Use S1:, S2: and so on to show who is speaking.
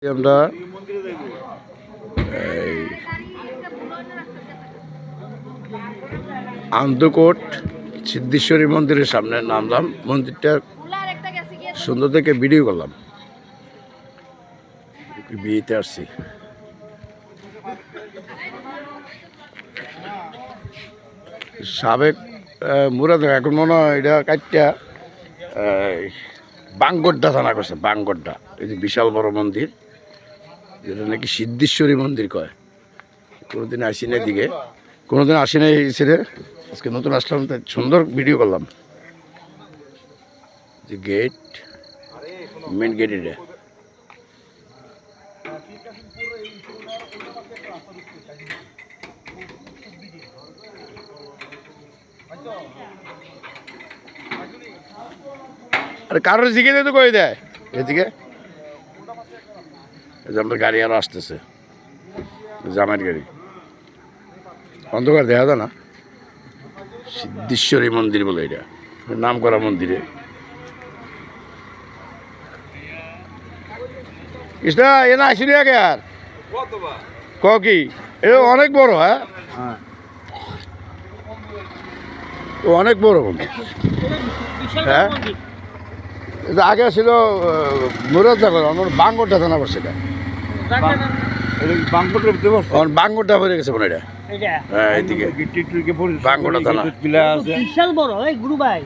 S1: আমরা আন্দোকোট সিদ্ধেশ্বরী মন্দিরের সামনে নামলাম। মন্দিরটা সুন্দর থেকে ভিডিও করলাম। বিয়েতে আসছি। সাবেক মুরাদ এখন মনে হয় এটা কাটটা বাঙ্গড্ডা থানা করছে। বাঙ্গড্ডা এই যে বিশাল বড় মন্দির, যেটা নাকি সিদ্ধেশ্বরী মন্দির কয়। কোনোদিন আসি না দিকে, কোনোদিন আসি না এই ছেড়ে, আজকে নতুন আসলাম, তাই সুন্দর ভিডিও করলাম। যে গেট, মেন গেট এটা। আরে কারোর জিগে তো কই দেয় এদিকে। আমাদের গাড়ি আরো আসতেছে, জামাইয়ের গাড়ি। অন্ধকার দেখা যায় না। সিদ্ধেশ্বরী মন্দির বলে এটা, নাম করা মন্দিরে। কৃষ্ণা এ না আসিনি আগে আর ক কি এ অনেক বড়। হ্যাঁ অনেক বড় মন্দির। হ্যাঁ এটা আগে ছিল মুরাদনগর, আমার বাঙ্গরটা থানা পড়ছে। এটা বাঙ্গরটা হয়ে গেছে মনে এটা। হ্যাঁ এইদিকে বাঙ্গরটা থানা।
S2: বিশাল বড় গুরু ভাই।